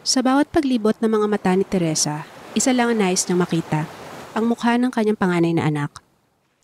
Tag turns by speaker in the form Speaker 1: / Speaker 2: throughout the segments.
Speaker 1: Sa bawat paglibot ng mga mata ni Teresa, isa lang ang nais niyang makita, ang mukha ng kanyang panganay na anak.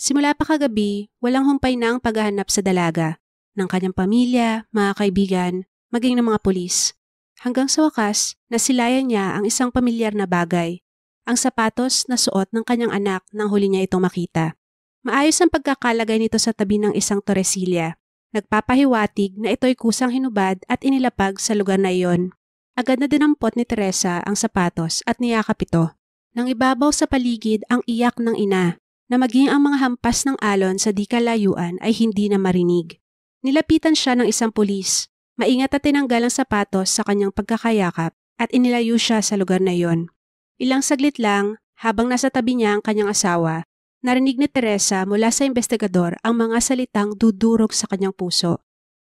Speaker 1: Simula pa kagabi, walang humpay na ang paghahanap sa dalaga, ng kanyang pamilya, mga kaibigan, maging ng mga pulis. Hanggang sa wakas, nasilayan niya ang isang pamilyar na bagay, ang sapatos na suot ng kanyang anak nang huli niya itong makita. Maayos ang pagkakalagay nito sa tabi ng isang Torrecilla. Nagpapahiwatig na ito'y kusang hinubad at inilapag sa lugar na iyon. Agad na dinampot ni Teresa ang sapatos at niyakap ito. Nang ibabaw sa paligid ang iyak ng ina na maging ang mga hampas ng alon sa di kalayuan ay hindi na marinig. Nilapitan siya ng isang pulis. Maingat at tinanggal ang sapatos sa kanyang pagkakayakap at inilayo siya sa lugar na iyon. Ilang saglit lang, habang nasa tabi niya ang kanyang asawa, narinig ni Teresa mula sa investigador ang mga salitang dudurog sa kanyang puso.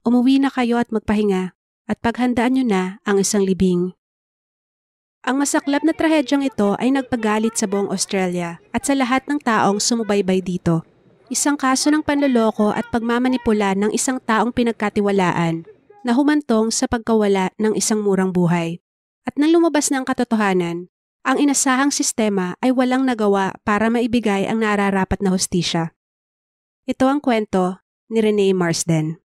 Speaker 1: Umuwi na kayo at magpahinga. At paghandaan niyo na ang isang libing. Ang masaklap na trahedyang ito ay nagpagalit sa buong Australia at sa lahat ng taong sumubaybay dito. Isang kaso ng panloloko at pagmamanipula ng isang taong pinagkatiwalaan na humantong sa pagkawala ng isang murang buhay. At nang lumabas na ang katotohanan, ang inasahang sistema ay walang nagawa para maibigay ang nararapat na hustisya. Ito ang kwento ni Renee Marsden.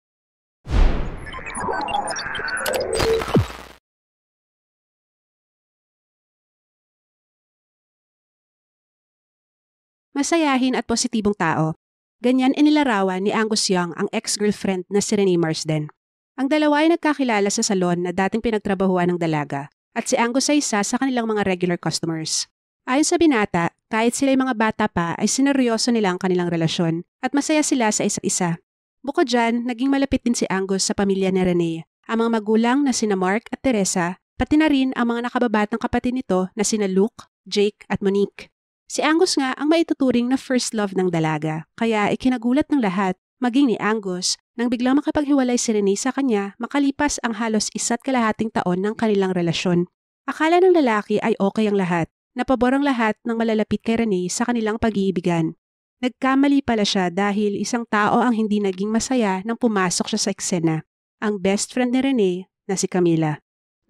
Speaker 1: Masayahin at positibong tao. Ganyan inilarawan ni Angus Young ang ex-girlfriend na si Renee Marsden. Ang dalawa ay nagkakilala sa salon na dating pinagtrabahuan ng dalaga at si Angus ay isa sa kanilang mga regular customers. Ayon sa binata, kahit sila'y mga bata pa ay sineryoso nila ang kanilang relasyon at masaya sila sa isa't isa. Bukod dyan, naging malapit din si Angus sa pamilya ni Renee, ang mga magulang na sina Mark at Teresa, pati na rin ang mga nakababatang kapatid nito na sina Luke, Jake at Monique. Si Angus nga ang maituturing na first love ng dalaga, kaya ikinagulat ng lahat, maging ni Angus, nang biglang makapaghiwalay si Renee sa kanya makalipas ang halos 1.5 taon ng kanilang relasyon. Akala ng lalaki ay okay ang lahat, napabor ang lahat ng malalapit kay Renee sa kanilang pag-iibigan. Nagkamali pala siya dahil isang tao ang hindi naging masaya nang pumasok siya sa eksena, ang best friend ni Renee na si Camila.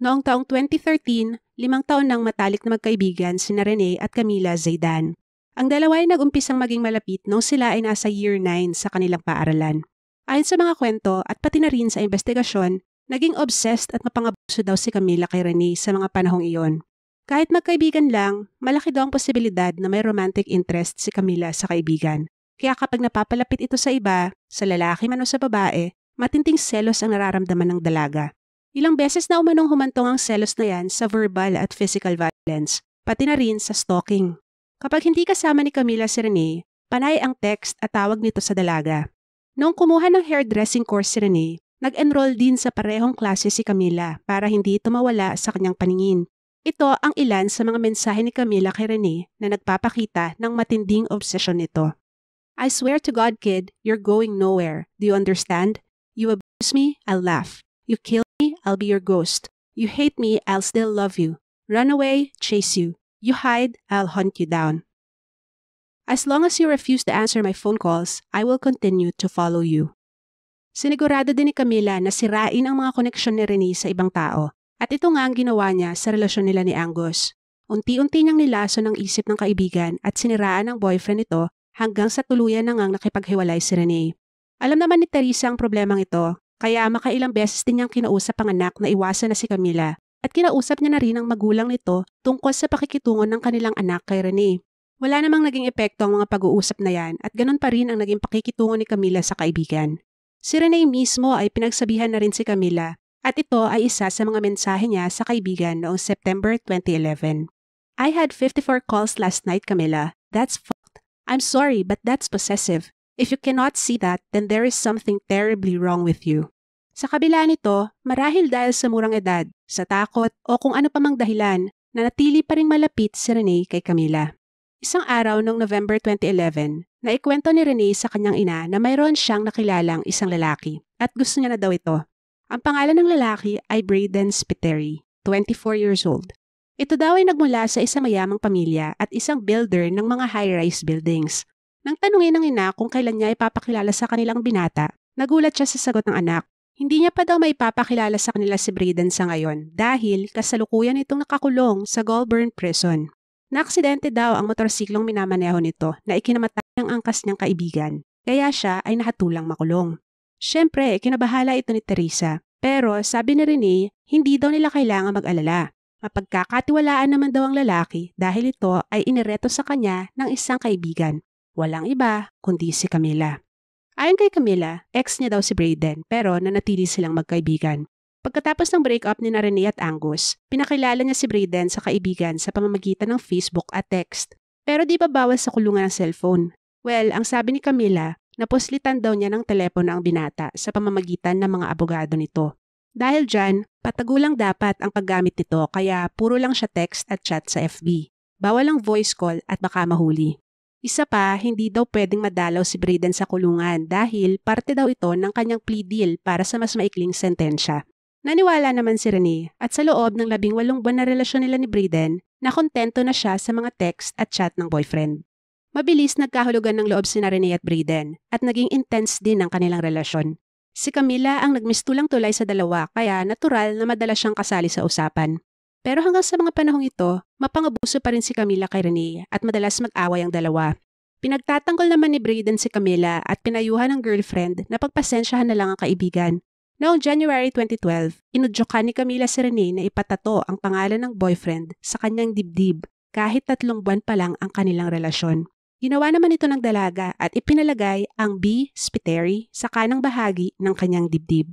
Speaker 1: Noong taong 2013, 5 taon nang matalik na magkaibigan sina Renee at Camila Zaidan. Ang dalawa ay nag-umpisang maging malapit noong sila ay nasa year 9 sa kanilang paaralan. Ayon sa mga kwento at pati na rin sa investigasyon, naging obsessed at mapangabuso daw si Camila kay Renee sa mga panahong iyon. Kahit magkaibigan lang, malaki daw ang posibilidad na may romantic interest si Camila sa kaibigan. Kaya kapag napapalapit ito sa iba, sa lalaki man o sa babae, matinding selos ang nararamdaman ng dalaga. Ilang beses na umanong humantong ang selos na yan sa verbal at physical violence, pati na rin sa stalking. Kapag hindi kasama ni Camila si Renee, panay ang text at tawag nito sa dalaga. Noong kumuha ng hairdressing course si Renee, nag-enroll din sa parehong klase si Camila para hindi ito mawala sa kanyang paningin. Ito ang ilan sa mga mensahe ni Camila kay Renee na nagpapakita ng matinding obsesyon nito. I swear to God, kid, you're going nowhere. Do you understand? You abuse me, I'll laugh. You kill me, I'll be your ghost. You hate me, I'll still love you. Run away, chase you. You hide, I'll hunt you down. As long as you refuse to answer my phone calls, I will continue to follow you. Sinigurado din ni Camila na sirain ang mga koneksyon ni Renee sa ibang tao. At ito nga ang ginawa niya sa relasyon nila ni Angus. Unti-unti niyang nilaso ng isip ng kaibigan at siniraan ng boyfriend nito hanggang sa tuluyan na ngang nakipaghiwalay si Renee. Alam naman ni Teresa ang problemang ito, kaya makailang beses din niyang kinausap ang anak na iwasan na si Camila at kinausap niya na rin ang magulang nito tungkol sa pakikitungo ng kanilang anak kay Renee. Wala namang naging epekto ang mga pag-uusap na yan at ganun pa rin ang naging pakikitungo ni Camila sa kaibigan. Si Renee mismo ay pinagsabihan na rin si Camila at ito ay isa sa mga mensahe niya sa kaibigan noong September 2011. I had 54 calls last night, Camila. That's fucked. I'm sorry, but that's possessive. If you cannot see that, then there is something terribly wrong with you. Sa kabila nito, marahil dahil sa murang edad, sa takot o kung ano pa mang dahilan, nanatili pa ring malapit si Renee kay Camila. Isang araw noong November 2011, naikwento ni Renee sa kanyang ina na mayroon siyang nakilalang isang lalaki at gusto niya na daw ito. Ang pangalan ng lalaki ay Braden Spiteri, 24 years old. Ito daw ay nagmula sa isang mayamang pamilya at isang builder ng mga high-rise buildings. Nang tanungin ng ina kung kailan niya ipapakilala sa kanilang binata, nagulat siya sa sagot ng anak. Hindi niya pa daw maipapakilala sa kanila si Braden sa ngayon dahil kasalukuyan itong nakakulong sa Goulburn Prison. Naaksidente daw ang motorsiklong minamaneho nito na ikinamatay ng angkas niyang kaibigan, kaya siya ay nahatulang makulong. Siyempre, kinabahala ito ni Teresa, pero sabi ni Rene, hindi daw nila kailangan mag-alala. Mapagkakatiwalaan naman daw ang lalaki dahil ito ay inireto sa kanya ng isang kaibigan. Walang iba kundi si Camila. Ayon kay Camila, ex niya daw si Braden pero nanatili silang magkaibigan. Pagkatapos ng breakup ni Rene at Angus, pinakilala niya si Braden sa kaibigan sa pamamagitan ng Facebook at text. Pero di ba bawal sa kulungan ng cellphone? Well, ang sabi ni Camila, napuslitan daw niya ng telepono ang binata sa pamamagitan ng mga abogado nito. Dahil dyan, patagulang dapat ang paggamit nito kaya puro lang siya text at chat sa FB. Bawal ang voice call at baka mahuli. Isa pa, hindi daw pwedeng madalaw si Braden sa kulungan dahil parte daw ito ng kanyang plea deal para sa mas maikling sentensya. Naniwala naman si Rene at sa loob ng 18 buwan na relasyon nila ni Braden, nakontento na siya sa mga text at chat ng boyfriend. Mabilis nagkahulugan ng loob sina Rene at Braden at naging intense din ang kanilang relasyon. Si Camila ang nagmistulang tulay sa dalawa kaya natural na madalas siyang kasali sa usapan. Pero hanggang sa mga panahong ito, mapangabuso pa rin si Camila kay Rene at madalas mag-away ang dalawa. Pinagtatanggol naman ni Braden si Camila at pinayuhan ng girlfriend na pagpasensyahan na lang ang kaibigan. Noong January 2012, inudyokan ni Camila si Rene na ipatato ang pangalan ng boyfriend sa kanyang dibdib kahit 3 buwan pa lang ang kanilang relasyon. Ginawa naman ito ng dalaga at ipinalagay ang B. Spiteri sa kanang bahagi ng kanyang dibdib.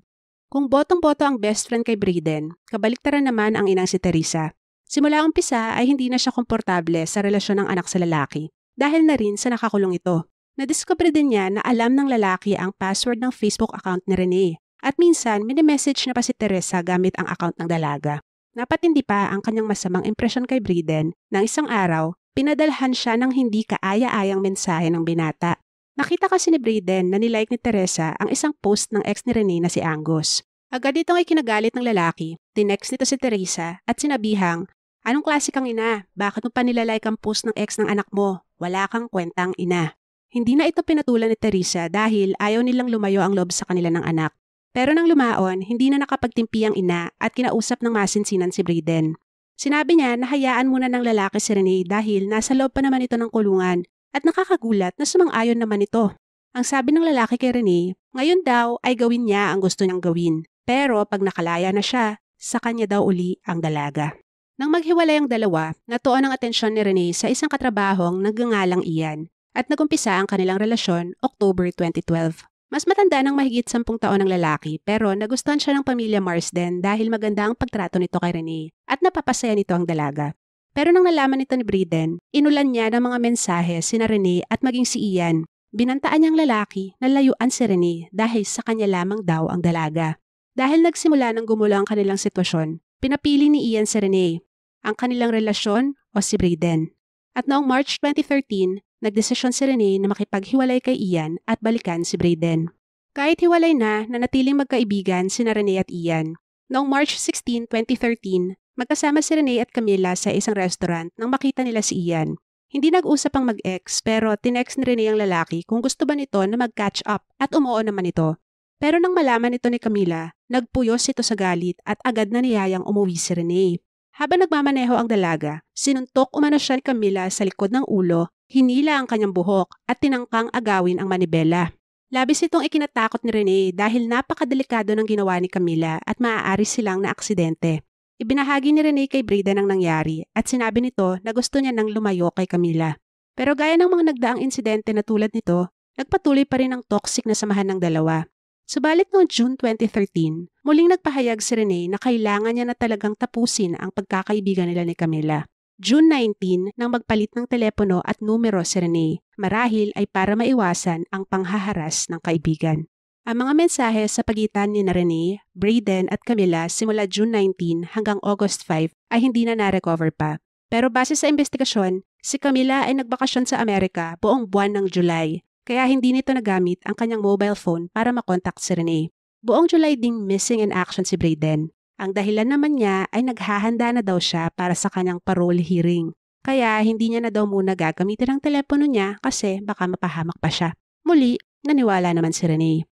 Speaker 1: Kung botong-boto ang best friend kay Braden, kabaliktaran naman ang inang si Teresa. Simula umpisa ay hindi na siya komportable sa relasyon ng anak sa lalaki dahil na rin sa nakakulong ito. Nadiskubre din niya na alam ng lalaki ang password ng Facebook account ni Rene at minsan mini-message na pa si Teresa gamit ang account ng dalaga. Napatindi pa ang kanyang masamang impresyon kay Braden nang isang araw, pinadalhan siya ng hindi kaaya-ayang mensahe ng binata. Nakita kasi ni Braden na nilike ni Teresa ang isang post ng ex ni Rene na si Angus. Agad itong ikinagalit ng lalaki, tinext nito si Teresa at sinabihang, "Anong klase kang ina? Bakit mo pa nilalike ang post ng ex ng anak mo? Wala kang kwentang ina." Hindi na ito pinatulan ni Teresa dahil ayaw nilang lumayo ang loob sa kanila ng anak. Pero nang lumaon, hindi na nakapagtimpi ang ina at kinausap ng masinsinan si Braden. Sinabi niya na hayaan muna ng lalaki si Rene dahil nasa loob pa naman ito ng kulungan. At nakakagulat na sumang-ayon naman ito. Ang sabi ng lalaki kay Rene, ngayon daw ay gawin niya ang gusto niyang gawin. Pero pag nakalaya na siya, sa kanya daw uli ang dalaga. Nang maghiwalay ang dalawa, natuon ang atensyon ni Rene sa isang katrabahong nagngangalang Ian at nagumpisa ang kanilang relasyon October 2012. Mas matanda ng mahigit 10 taon ang lalaki pero nagustuhan siya ng pamilya Marsden dahil maganda ang pagtrato nito kay Rene at napapasaya nito ang dalaga. Pero nang nalaman nito ni Braden, inulan niya ng mga mensahe sina Rene at maging si Ian. Binantaan niyang lalaki na layuan si Rene dahil sa kanya lamang daw ang dalaga. Dahil nagsimula ng gumulo ang kanilang sitwasyon, pinapili ni Ian si Rene, ang kanilang relasyon o si Braden. At noong March 2013, nagdesisyon si Rene na makipaghiwalay kay Ian at balikan si Braden. Kahit hiwalay na, nanatiling magkaibigan sina Rene at Ian. Noong March 16, 2013, magkasama si Rene at Camila sa isang restaurant nang makita nila si Ian. Hindi nag-usap ang mag-ex pero tinext ni Rene ang lalaki kung gusto ba nito na mag-catch up at umuo naman ito. Pero nang malaman ito ni Camila, nagpuyos ito sa galit at agad na niyayang umuwi si Rene. Habang nagmamaneho ang dalaga, sinuntok umano siya ni Camila sa likod ng ulo, hinila ang kanyang buhok at tinangkang agawin ang manibela. Labis itong ikinatakot ni Rene dahil napakadelikado ng ginawa ni Camila at maaari silang naaksidente. Ibinahagi ni Rene kay Braden ang nangyari at sinabi nito na gusto niya nang lumayo kay Camila. Pero gaya ng mga nagdaang insidente na tulad nito, nagpatuloy pa rin ang toxic na samahan ng dalawa. Subalit noong June 2013, muling nagpahayag si Rene na kailangan niya na talagang tapusin ang pagkakaibigan nila ni Camila. June 19 nang magpalit ng telepono at numero si Rene, marahil ay para maiwasan ang panghaharas ng kaibigan. Ang mga mensahe sa pagitan ni Rene, Braden at Camila simula June 19 hanggang August 5 ay hindi na na-recover pa. Pero base sa investigasyon, si Camila ay nagbakasyon sa Amerika buong buwan ng July, kaya hindi nito nagamit ang kanyang mobile phone para makontak si Rene. Buong July ding missing in action si Braden. Ang dahilan naman niya ay naghahanda na daw siya para sa kanyang parole hearing. Kaya hindi niya na daw muna gagamitin ang telepono niya kasi baka mapahamak pa siya. Muli, naniwala naman si Rene.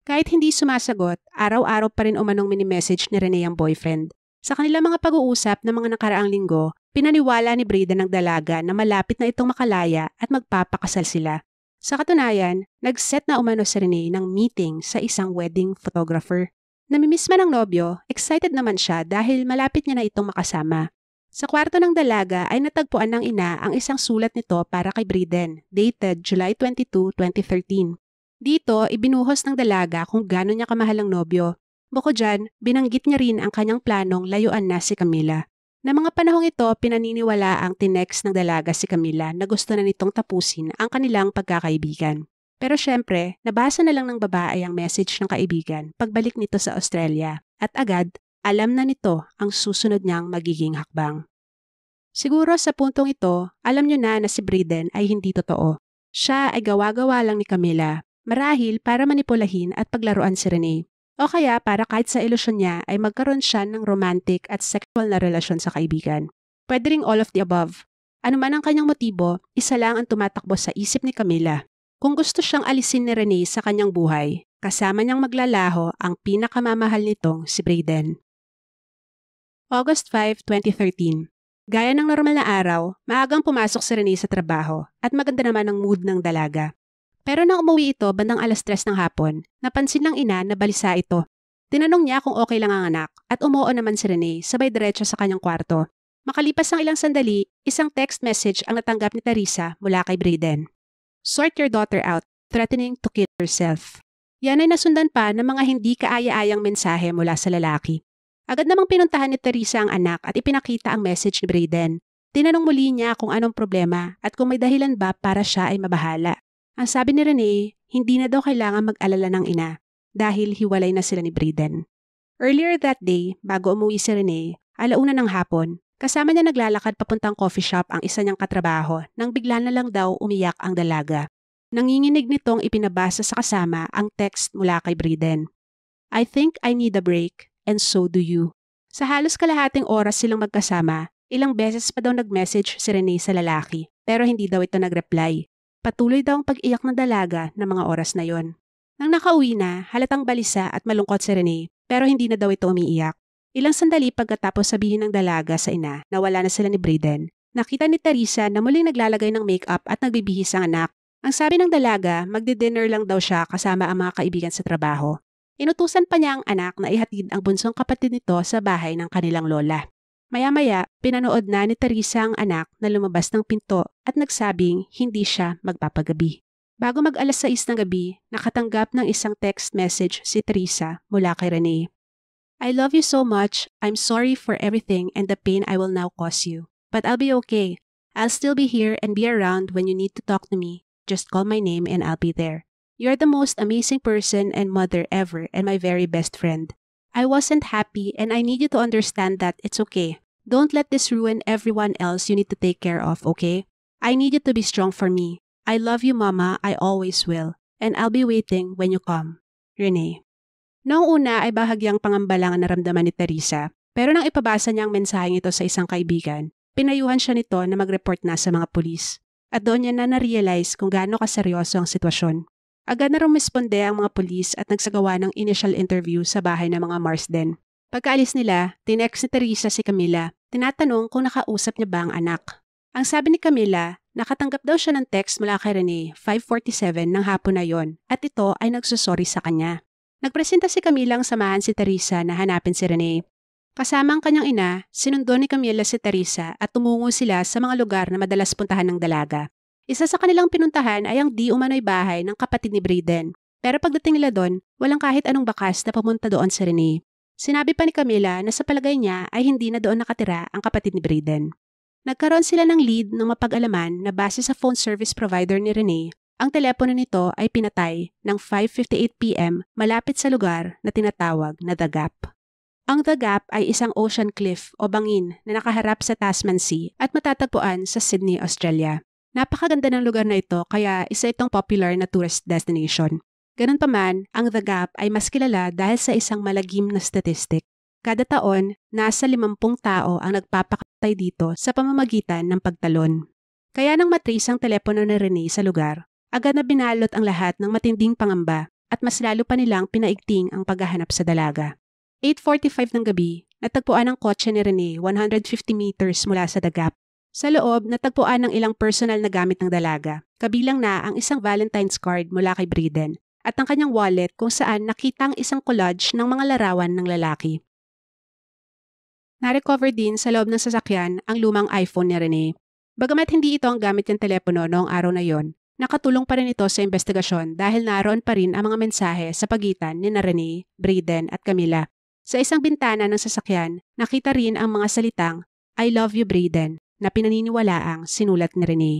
Speaker 1: Kahit hindi sumasagot, araw-araw pa rin umanong mini-message ni Rene ang boyfriend. Sa kanilang mga pag-uusap ng mga nakaraang linggo, pinaniwala ni Brayden ng dalaga na malapit na itong makalaya at magpapakasal sila. Sa katunayan, nag-set na umano si Rene ng meeting sa isang wedding photographer. Namimiss man ang nobyo, excited naman siya dahil malapit niya na itong makasama. Sa kwarto ng dalaga ay natagpuan ng ina ang isang sulat nito para kay Brayden, dated July 22, 2013. Dito, ibinuhos ng dalaga kung gaano niya kamahal ang nobyo. Bukod dyan, binanggit niya rin ang kanyang planong layuan na si Camila. Na mga panahong ito, pinaniniwala ang tinext ng dalaga si Camila na gusto na nitong tapusin ang kanilang pagkakaibigan. Pero syempre, nabasa na lang ng babae ang message ng kaibigan pagbalik nito sa Australia at agad, alam na nito ang susunod niyang magiging hakbang. Siguro sa puntong ito, alam niyo na si Brayden ay hindi totoo. Siya ay gawa-gawa lang ni Camila, marahil para manipulahin at paglaruan si Rene. O kaya para kahit sa ilusyon niya ay magkaroon siya ng romantic at sexual na relasyon sa kaibigan. Pwede ring all of the above. Ano man ang kanyang motibo, isa lang ang tumatakbo sa isip ni Camila. Kung gusto siyang alisin ni Rene sa kanyang buhay, kasama niyang maglalaho ang pinakamamahal nitong si Brayden. August 5, 2013. Gaya ng normal na araw, maagang pumasok si Rene sa trabaho at maganda naman ang mood ng dalaga. Pero nang umuwi ito bandang 3:00 ng hapon, napansin ng ina na balisa ito. Tinanong niya kung okay lang ang anak at umuo naman si Rene sabay diretso sa kanyang kwarto. Makalipas ng ilang sandali, isang text message ang natanggap ni Teresa mula kay Brayden. Sort your daughter out, threatening to kill herself. Yan ay nasundan pa ng mga hindi kaaya-ayang mensahe mula sa lalaki. Agad namang pinuntahan ni Teresa ang anak at ipinakita ang message ni Brayden. Tinanong muli niya kung anong problema at kung may dahilan ba para siya ay mabahala. Ang sabi ni Rene, hindi na daw kailangan mag-alala ng ina dahil hiwalay na sila ni Brayden. Earlier that day, bago umuwi si Rene, 1:00 ng hapon, kasama niya naglalakad papuntang coffee shop ang isa niyang katrabaho nang bigla na lang daw umiyak ang dalaga. Nanginginig nitong ipinabasa sa kasama ang text mula kay Brayden. I think I need a break and so do you. Sa halos kalahating oras silang magkasama, ilang beses pa daw nag-message si Rene sa lalaki pero hindi daw ito nag-reply. Patuloy daw ang pag-iyak ng dalaga ng mga oras na yon. Nang nakauwi na, halatang balisa at malungkot si Rene pero hindi na daw ito umiiyak. Ilang sandali pagkatapos sabihin ng dalaga sa ina na wala na sila ni Brayden, nakita ni Teresa na muling naglalagay ng makeup at nagbibihis ang anak. Ang sabi ng dalaga, magdi-dinner lang daw siya kasama ang mga kaibigan sa trabaho. Inutusan pa niya ang anak na ihatid ang bunsong kapatid nito sa bahay ng kanilang lola. Maya-maya, pinanood na ni Teresa ang anak na lumabas ng pinto at nagsabing hindi siya magpapagabi. Bago mag 6:00 ng gabi, nakatanggap ng isang text message si Teresa mula kay Rene. I love you so much. I'm sorry for everything and the pain I will now cause you. But I'll be okay. I'll still be here and be around when you need to talk to me. Just call my name and I'll be there. You're the most amazing person and mother ever and my very best friend. I wasn't happy and I need you to understand that it's okay. Don't let this ruin everyone else you need to take care of, okay? I need you to be strong for me. I love you, Mama. I always will. And I'll be waiting when you come. Rene. Noong una ay bahagyang pangamba lang ang naramdaman ni Teresa, pero nang ipabasa niya ang mensaheng ito sa isang kaibigan, pinayuhan siya nito na mag-report na sa mga pulis. At doon niya na na-realize kung gaano kaseryoso ang sitwasyon. Agad na rumisponde ang mga pulis at nagsagawa ng initial interview sa bahay ng mga Marsden. Pagkaalis nila, tinext ni Teresa si Camila, tinatanong kung nakausap niya ba ang anak. Ang sabi ni Camila, nakatanggap daw siya ng text mula kay Rene 5:47 ng hapon na yon at ito ay nagsusorry sa kanya. Nagpresenta si Camila ang samahan si Teresa na hanapin si Rene. Kasama ang kanyang ina, sinundo ni Camila si Teresa at tumungo sila sa mga lugar na madalas puntahan ng dalaga. Isa sa kanilang pinuntahan ay ang di umano'y bahay ng kapatid ni Brayden. Pero pagdating nila doon, walang kahit anong bakas na pumunta doon si Rene. Sinabi pa ni Camila na sa palagay niya ay hindi na doon nakatira ang kapatid ni Brayden. Nagkaroon sila ng lead ng mapag-alaman na base sa phone service provider ni Rene, ang telepono nito ay pinatay ng 5:58 p.m. malapit sa lugar na tinatawag na The Gap. Ang The Gap ay isang ocean cliff o bangin na nakaharap sa Tasman Sea at matatagpuan sa Sydney, Australia. Napakaganda ng lugar na ito kaya isa itong popular na tourist destination. Ganun pa man, ang The Gap ay mas kilala dahil sa isang malagim na statistic. Kada taon, nasa 50 tao ang nagpapakatay dito sa pamamagitan ng pagtalon. Kaya nang matrace ang telepono ni Rene sa lugar, agad na binalot ang lahat ng matinding pangamba. at mas lalo pa nilang pinaigting ang paghahanap sa dalaga. 8:45 ng gabi, natagpuan ang kotse ni Rene 150 meters mula sa dagap. Sa loob, natagpuan ng ilang personal na gamit ng dalaga, kabilang na ang isang Valentine's card mula kay Brayden at ang kanyang wallet kung saan nakita ang isang collage ng mga larawan ng lalaki. Na-recover din sa loob ng sasakyan ang lumang iPhone ni Rene. Bagamat hindi ito ang gamit niyang telepono noong araw na yon, nakatulong pa rin ito sa investigasyon dahil naroon pa rin ang mga mensahe sa pagitan ni Rene, Brayden at Camila. Sa isang bintana ng sasakyan, nakita rin ang mga salitang "I love you Brayden" na pinaniniwalaang sinulat ni Rene.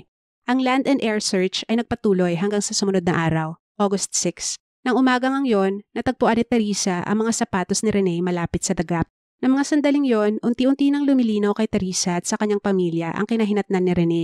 Speaker 1: Ang land and air search ay nagpatuloy hanggang sa sumunod na araw, August 6. Nang umagang ang yon, natagpuan ni Teresa ang mga sapatos ni Rene malapit sa dagap. Ng mga sandaling yon, unti-unti nang lumilinaw kay Teresa at sa kanyang pamilya ang kinahinatnan ni Rene.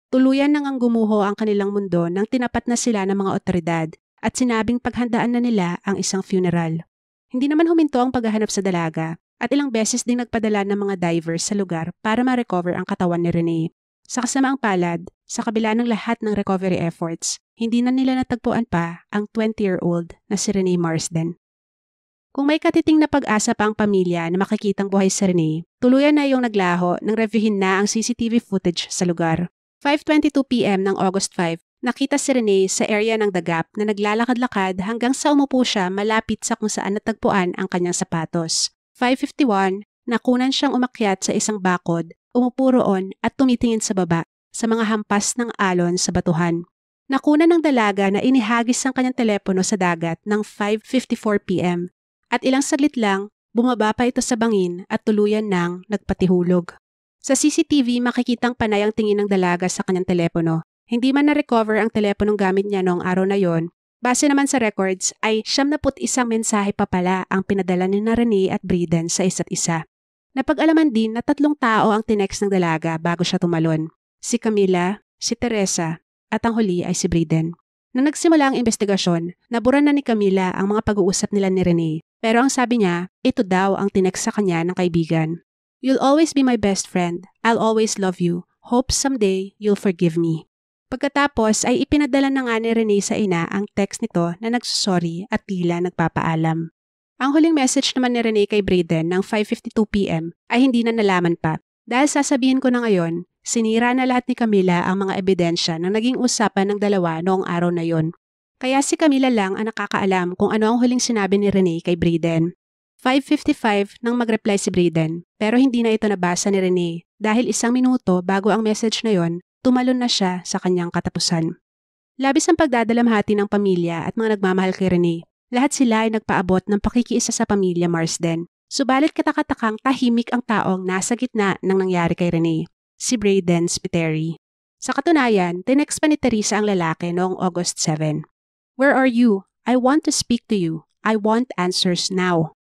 Speaker 1: Tuluyan nang ang gumuho ang kanilang mundo nang tinapat na sila ng mga otoridad at sinabing paghandaan na nila ang isang funeral. Hindi naman huminto ang paghahanap sa dalaga at ilang beses ding nagpadala ng mga divers sa lugar para ma-recover ang katawan ni Rene. Sa kasamaang palad, sa kabila ng lahat ng recovery efforts, hindi na nila natagpuan pa ang 20-year-old na si Rene Marsden. Kung may katiting na pag-asa pa ang pamilya na makikitang buhay sa Rene, tuluyan na yung naglaho nang reviewin na ang CCTV footage sa lugar. 5:22 p.m. ng August 5, nakita si Rene sa area ng dagap na naglalakad-lakad hanggang sa umupo siya malapit sa kung saan natagpuan ang kanyang sapatos. 5:51, nakunan siyang umakyat sa isang bakod, umupo roon at tumitingin sa baba sa mga hampas ng alon sa batuhan. Nakunan ng dalaga na inihagis ang kanyang telepono sa dagat ng 5:54 p.m. At ilang saglit lang, bumaba pa ito sa bangin at tuluyan nang nagpatihulog. Sa CCTV, makikitang panay ang tingin ng dalaga sa kanyang telepono. Hindi man na-recover ang teleponong gamit niya noong araw na yon, base naman sa records ay 71 mensahe pa pala ang pinadala ni Rene at Brayden sa isa't isa. Napag-alaman din na 3 tao ang tinext ng dalaga bago siya tumalon. Si Camila, si Teresa, at ang huli ay si Brayden. Nang nagsimula ang investigasyon, nabura na ni Camila ang mga pag-uusap nila ni Rene. Pero ang sabi niya, ito daw ang tinext sa kanya ng kaibigan. "You'll always be my best friend. I'll always love you. Hope someday you'll forgive me." Pagkatapos ay ipinadala na nga ni Rene sa ina ang text nito na nagsusorry at tila nagpapaalam. Ang huling message naman ni Rene kay Brayden ng 5:52 p.m. ay hindi na nalaman pa. Dahil sasabihin ko na ngayon, sinira na lahat ni Camila ang mga ebidensya na naging usapan ng dalawa noong araw na yon. Kaya si Camila lang ang nakakaalam kung ano ang huling sinabi ni Rene kay Brayden. 5:55 nang mag-reply si Brayden, pero hindi na ito nabasa ni Rene dahil 1 minuto bago ang message na yon, tumalon na siya sa kanyang katapusan. Labis ang pagdadalamhati ng pamilya at mga nagmamahal kay Rene. Lahat sila ay nagpaabot ng pakikiisa sa pamilya Marsden. Subalit katakatakang tahimik ang taong nasa gitna ng nangyari kay Rene, si Brayden Spiteri. Sa katunayan, tinext pa ni Teresa ang lalaki noong August 7. "Where are you? I want to speak to you. I want answers now.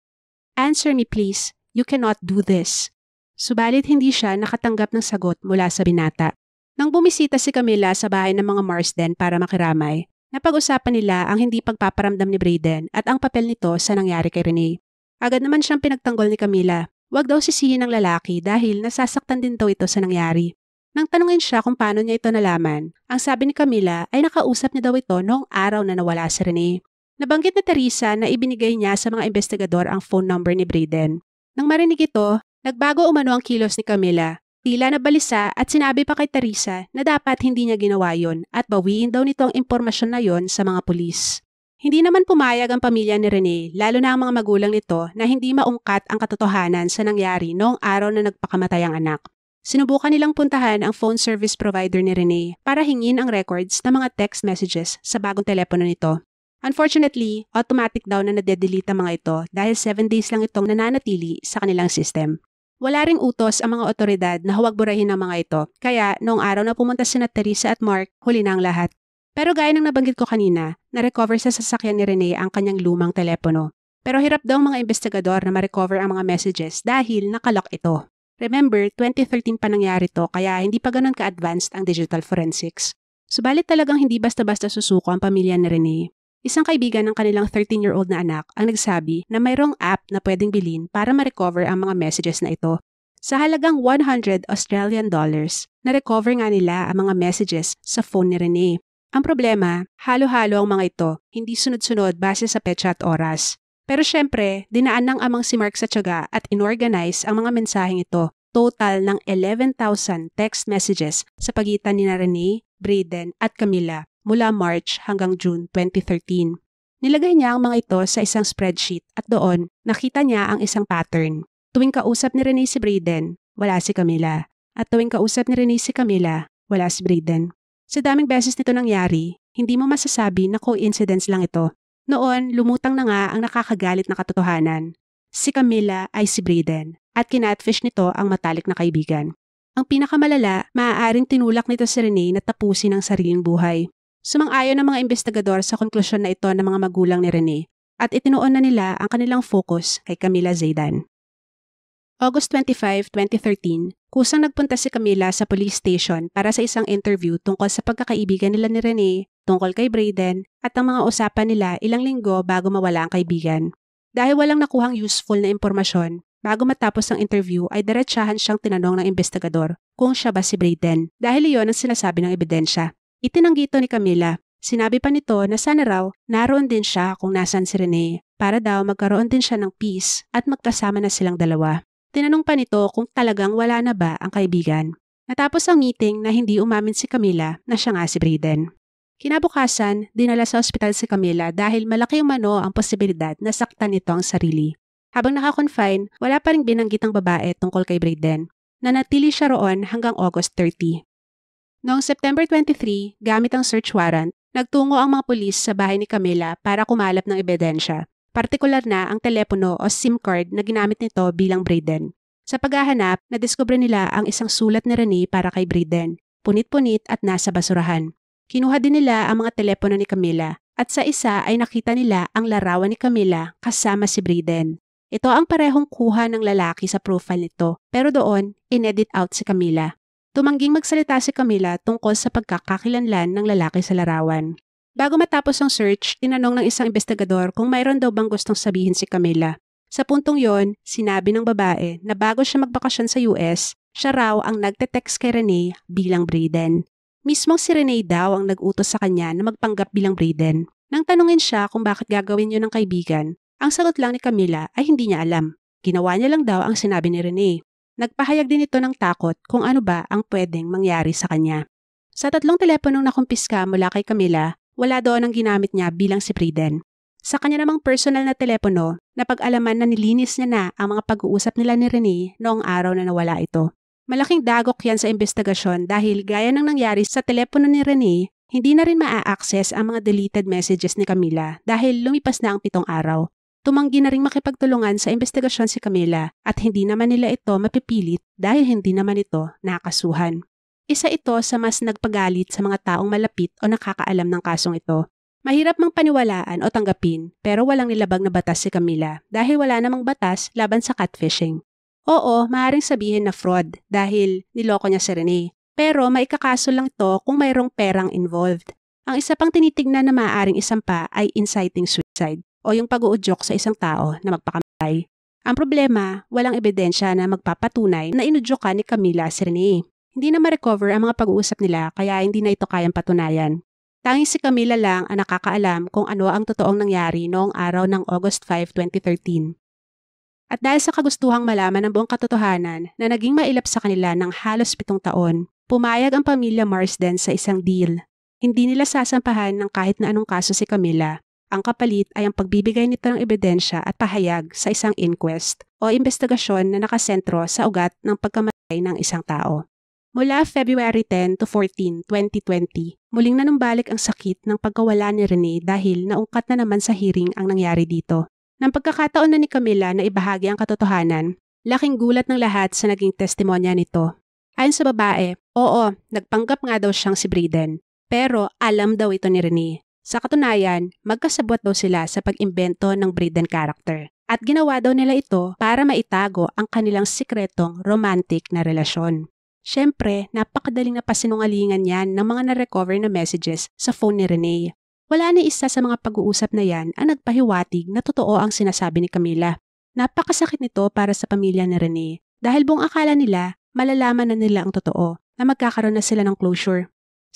Speaker 1: Answer me please. You cannot do this." Subalit hindi siya nakatanggap ng sagot mula sa binata. Nang bumisita si Camila sa bahay ng mga Marsden para makiramay, napag-usapan nila ang hindi pagpaparamdam ni Brayden at ang papel nito sa nangyari kay Rene. Agad naman siyang pinagtanggol ni Camila. Huwag daw sisihin ng lalaki dahil nasasaktan din daw ito sa nangyari. Nang tanungin siya kung paano niya ito nalaman, ang sabi ni Camila ay nakausap niya daw ito noong araw na nawala si Rene. Nabanggit ni Teresa na ibinigay niya sa mga investigador ang phone number ni Brayden. Nang marinig ito, nagbago umano ang kilos ni Camila. Tila nabalisa at sinabi pa kay Teresa na dapat hindi niya ginawa yon at bawiin daw nito ang impormasyon na yon sa mga pulis. Hindi naman pumayag ang pamilya ni Rene, lalo na ang mga magulang nito na hindi maungkat ang katotohanan sa nangyari noong araw na nagpakamatay ang anak. Sinubukan nilang puntahan ang phone service provider ni Rene para hingin ang records ng mga text messages sa bagong telepono nito. Unfortunately, automatic daw na nade-delete ang mga ito dahil 7 days lang itong nananatili sa kanilang system. Wala ring utos ang mga otoridad na huwag burahin ang mga ito, kaya noong araw na pumunta sina Teresa at Mark, huli na ang lahat. Pero gaya ng nabanggit ko kanina, na-recover sa sasakyan ni Rene ang kanyang lumang telepono. Pero hirap daw ang mga investigador na ma-recover ang mga messages dahil nakalock ito. Remember, 2013 pa nangyari to kaya hindi pa ganun ka-advanced ang digital forensics. Subalit talagang hindi basta-basta susuko ang pamilya ni Rene. Isang kaibigan ng kanilang 13-year-old na anak ang nagsabi na mayroong app na pwedeng bilhin para ma-recover ang mga messages na ito. Sa halagang $100, na-recover nga nila ang mga messages sa phone ni Rene. Ang problema, halo-halo ang mga ito, hindi sunod-sunod base sa petsa at oras. Pero syempre, dinaan ng amang si Mark sa tiyaga at inorganize ang mga mensaheng ito. Total ng 11,000 text messages sa pagitan ni Renee, Braden at Camila mula March hanggang June 2013. Nilagay niya ang mga ito sa isang spreadsheet at doon nakita niya ang isang pattern. Tuwing kausap ni Renee si Braden, wala si Camila. At tuwing kausap ni Renee si Camila, wala si Braden. Sa daming beses nito nangyari, hindi mo masasabi na coincidence lang ito. Noon, lumutang na nga ang nakakagalit na katotohanan. Si Camila ay si Braden at kinatfish nito ang matalik na kaibigan. Ang pinakamalala, maaaring tinulak nito si Renee na tapusin ang sariling buhay. Sumang-ayon ng mga investigador sa konklusyon na ito ng mga magulang ni Renee at itinuon na nila ang kanilang focus kay Camila Zaydan. August 25, 2013, kusang nagpunta si Camila sa police station para sa isang interview tungkol sa pagkakaibigan nila ni Renee, tungkol kay Braden at ang mga usapan nila ilang linggo bago mawala ang kaibigan. Dahil walang nakuhang useful na impormasyon, bago matapos ang interview ay diretsahan siyang tinanong ng investigador kung siya ba si Braden dahil iyon ang sinasabi ng ebidensya. Itinanggi ito ni Camila. Sinabi pa nito na sana raw naroon din siya kung nasan si Renee para daw magkaroon din siya ng peace at magkasama na silang dalawa. Tinanong pa nito kung talagang wala na ba ang kaibigan. Natapos ang meeting na hindi umamin si Camila na siya nga si Braden. Kinabukasan, dinala sa ospital si Camila dahil malaki umano ang posibilidad na saktan nito ang sarili. Habang naka-confine, wala pa ring binanggit ang babae tungkol kay Braden. Nanatili siya roon hanggang August 30. Noong September 23, gamit ang search warrant, nagtungo ang mga pulis sa bahay ni Camila para kumalap ng ebidensya. Partikular na ang telepono o SIM card na ginamit nito bilang Braden. Sa paghahanap, nadiskubre nila ang isang sulat ni Renee para kay Braden. Punit-punit at nasa basurahan. Kinuha din nila ang mga telepono ni Camila at sa isa ay nakita nila ang larawan ni Camila kasama si Braden. Ito ang parehong kuha ng lalaki sa profile nito pero doon, inedit out si Camila. Tumangging magsalita si Camila tungkol sa pagkakakilanlan ng lalaki sa larawan. Bago matapos ang search, tinanong ng isang investigador kung mayroon daw bang gustong sabihin si Camila. Sa puntong yon, sinabi ng babae na bago siya magbakasyon sa US, siya raw ang nagte-text kay Renee bilang Braden. Mismong si Renee daw ang nag-utos sa kanya na magpanggap bilang Braden. Nang tanungin siya kung bakit gagawin yun ng kaibigan, ang sagot lang ni Camila ay hindi niya alam. Ginawa niya lang daw ang sinabi ni Renee. Nagpahayag din ito ng takot kung ano ba ang pwedeng mangyari sa kanya. Sa 3 teleponong nakumpiska mula kay Camila, wala doon ang ginamit niya bilang si Braden. Sa kanya namang personal na telepono, napag-alaman na nilinis niya na ang mga pag-uusap nila ni Renee noong araw na nawala ito. Malaking dagok yan sa investigasyon dahil gaya ng nangyari sa telepono ni Renee, hindi na rin maa-access ang mga deleted messages ni Camila dahil lumipas na ang 7 araw. Tumanggi na rin makipagtulungan sa investigasyon si Camila at hindi naman nila ito mapipilit dahil hindi naman ito nakasuhan. Isa ito sa mas nagpagalit sa mga taong malapit o nakakaalam ng kasong ito. Mahirap mang paniwalaan o tanggapin pero walang nilabag na batas si Camila dahil wala namang batas laban sa catfishing. Oo, maaaring sabihin na fraud dahil niloko niya si Renee. Pero maikakaso lang ito kung mayroong perang involved. Ang isa pang tinitignan na maaaring isampa ay inciting suicide o yung pag-uudyok sa isang tao na magpakamatay. Ang problema, walang ebidensya na magpapatunay na inudyokan ni Camila si Renee. Hindi na ma-recover ang mga pag-uusap nila kaya hindi na ito kayang patunayan. Tanging si Camila lang ang nakakaalam kung ano ang totoong nangyari noong araw ng August 5, 2013. At dahil sa kagustuhang malaman ng buong katotohanan na naging mailap sa kanila ng halos 7 taon, pumayag ang pamilya Marsden sa isang deal. Hindi nila sasampahan ng kahit na anong kaso si Camila. Ang kapalit ay ang pagbibigay nito ng ebidensya at pahayag sa isang inquest o investigasyon na nakasentro sa ugat ng pagkamatay ng isang tao. Mula February 10 to 14, 2020, muling nanumbalik ang sakit ng pagkawala ni Renee dahil naungkat na naman sa hearing ang nangyari dito. Nang pagkakataon na ni Camila na ibahagi ang katotohanan, laking gulat ng lahat sa naging testimonya nito. Ayon sa babae, oo, nagpanggap nga daw siyang si Braden, pero alam daw ito ni Renee. Sa katunayan, magkasabwat daw sila sa pag-imbento ng Braden character at ginawa daw nila ito para maitago ang kanilang sikretong romantic na relasyon. Siyempre, napakadaling na pasinungalingan yan ng mga na-recover na messages sa phone ni Renee. Wala ni isa sa mga pag-uusap na yan ang nagpahiwatig na totoo ang sinasabi ni Camila. Napakasakit nito para sa pamilya ni Renee dahil buong akala nila malalaman na nila ang totoo na magkakaroon na sila ng closure.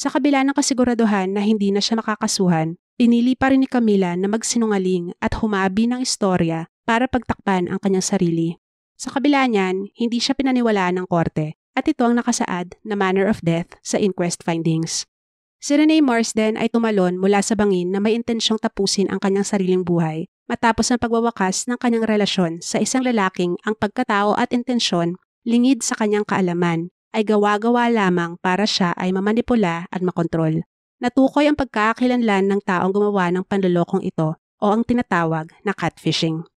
Speaker 1: Sa kabila ng kasiguraduhan na hindi na siya makakasuhan, pinili pa rin ni Camila na magsinungaling at humabi ng istorya para pagtakpan ang kanyang sarili. Sa kabila niyan, hindi siya pinaniwalaan ng korte at ito ang nakasaad na manner of death sa inquest findings. Si Renee Marsden ay tumalon mula sa bangin na may intensyong tapusin ang kanyang sariling buhay matapos ang pagwawakas ng kanyang relasyon sa isang lalaking ang pagkatao at intensyon, lingid sa kanyang kaalaman, ay gawa-gawa lamang para siya ay mamanipula at makontrol. Natukoy ang pagkakakilanlan ng taong gumawa ng panlolokong ito o ang tinatawag na catfishing.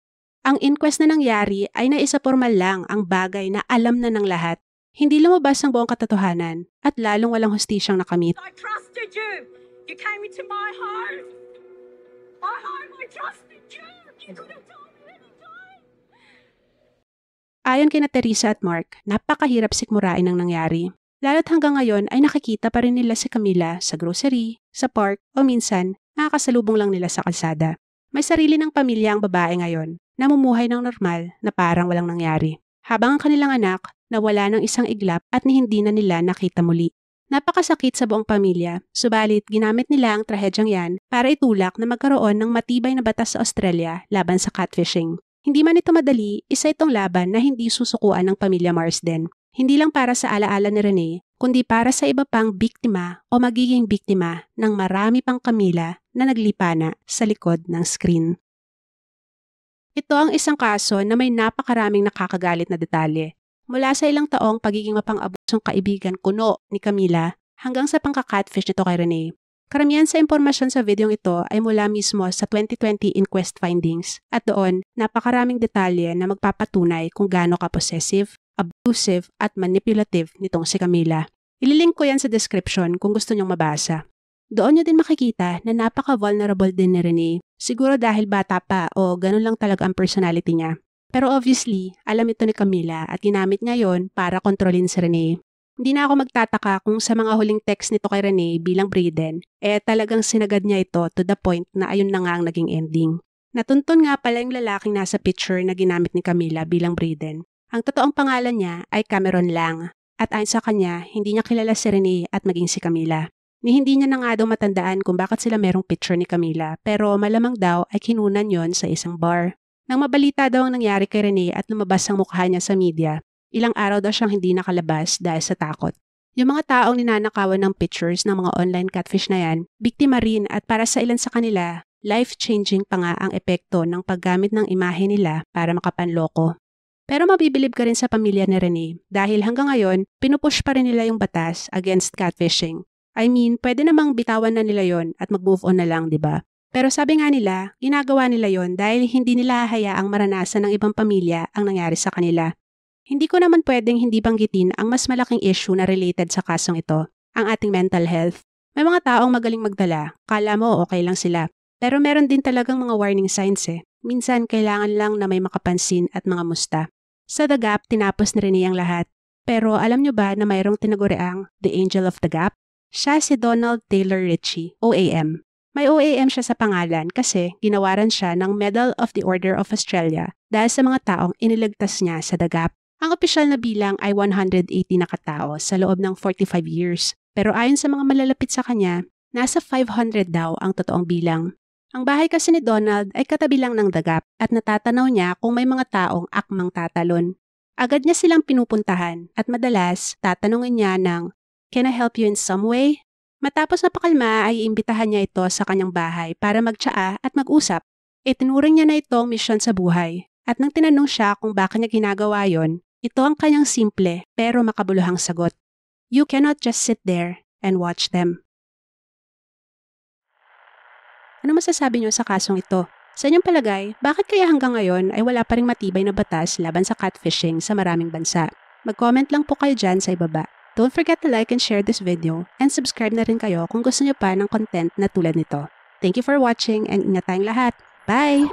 Speaker 1: Ang inquest na nangyari ay naisapormal lang ang bagay na alam na ng lahat. Hindi lumabas ang buong katotohanan at lalong walang hustisyang nakamit.
Speaker 2: I trusted you. You came into my home. My home, I trusted you. You could have told me anytime.
Speaker 1: Ayon kina Teresa at Mark, napakahirap sikmurain ang nangyari. Lalo't hanggang ngayon ay nakikita pa rin nila si Camila sa grocery, sa park o minsan nakakasalubong lang nila sa kalsada. May sarili ng pamilya ang babae ngayon, namumuhay ng normal na parang walang nangyari. Habang ang kanilang anak nawala ng isang iglap at hindi na nila nakita muli. Napakasakit sa buong pamilya, subalit ginamit nila ang trahedyang yan para itulak na magkaroon ng matibay na batas sa Australia laban sa catfishing. Hindi man ito madali, isa itong laban na hindi susukuan ng pamilya Marsden. Hindi lang para sa alaala ni Renee, kundi para sa iba pang biktima o magiging biktima ng marami pang Camila na naglipana sa likod ng screen. Ito ang isang kaso na may napakaraming nakakagalit na detalye. Mula sa ilang taong pagiging mapang-abusong kaibigan kuno ni Camila hanggang sa pangka-catfish nito kay Renee. Karamihan sa impormasyon sa videong ito ay mula mismo sa 2020 inquest findings at doon napakaraming detalye na magpapatunay kung gaano ka-possessive, abusive at manipulative nitong si Camila. Ililink ko yan sa description kung gusto nyong mabasa. Doon nyo din makikita na napaka-vulnerable din ni Renee. Siguro dahil bata pa o ganun lang talaga ang personality niya. Pero obviously, alam ito ni Camila at ginamit niya yon para kontrolin si Renee. Hindi na ako magtataka kung sa mga huling text nito kay Renee bilang Brayden, talagang sinagad niya ito to the point na ayun na nga ang naging ending. Natuntun nga pala yung lalaking nasa picture na ginamit ni Camila bilang Brayden. Ang totoong pangalan niya ay Cameron Lang at ayon sa kanya, hindi niya kilala si Renee at maging si Camila. Hindi niya na nga daw matandaan kung bakit sila merong picture ni Camila pero malamang daw ay kinunan yon sa isang bar. Nang mabalita daw ang nangyari kay Renee at lumabas ang mukha niya sa media, ilang araw daw siyang hindi nakalabas dahil sa takot. Yung mga taong ninanakawan ng pictures ng mga online catfish na yan, biktima rin at para sa ilan sa kanila, life-changing pa nga ang epekto ng paggamit ng imahe nila para makapanloko. Pero mabibilib ka rin sa pamilya ni Renee dahil hanggang ngayon, pinupush pa rin nila yung batas against catfishing. I mean, pwede namang bitawan na nila yon at mag-move on na lang, di ba? Pero sabi nga nila, ginagawa nila yon dahil hindi nila hayaang maranasan ng ibang pamilya ang nangyari sa kanila. Hindi ko naman pwedeng hindi banggitin ang mas malaking issue na related sa kasong ito, ang ating mental health. May mga taong magaling magdala, kala mo okay lang sila. Pero meron din talagang mga warning signs Minsan kailangan lang na may makapansin at mga musta. Sa The Gap, tinapos ni Renee ang lahat. Pero alam nyo ba na mayroong tinaguriang The Angel of the Gap? Siya si Donald Taylor Ritchie, OAM. May OAM siya sa pangalan kasi ginawaran siya ng Medal of the Order of Australia dahil sa mga taong iniligtas niya sa The Gap. Ang opisyal na bilang ay 180 na katao sa loob ng 45 years. Pero ayon sa mga malalapit sa kanya, nasa 500 daw ang totoong bilang. Ang bahay kasi ni Donald ay katabi lang ng The Gap at natatanaw niya kung may mga taong akmang tatalon. Agad niya silang pinupuntahan at madalas tatanungin niya ng, "Can I help you in some way?" Matapos napakalma ay iimbitahan niya ito sa kanyang bahay para magtsaa at mag-usap. Itinuring niya na itong misyon sa buhay at nang tinanong siya kung bakit niya ginagawa yon, ito ang kanyang simple pero makabuluhang sagot. You cannot just sit there and watch them. Ano masasabi niyo sa kasong ito? Sa inyong palagay, bakit kaya hanggang ngayon ay wala pa ring matibay na batas laban sa catfishing sa maraming bansa? Mag-comment lang po kayo dyan sa ibaba. Don't forget to like and share this video and subscribe na rin kayo kung gusto niyo pa ng content na tulad nito. Thank you for watching and ingat tayong lahat. Bye!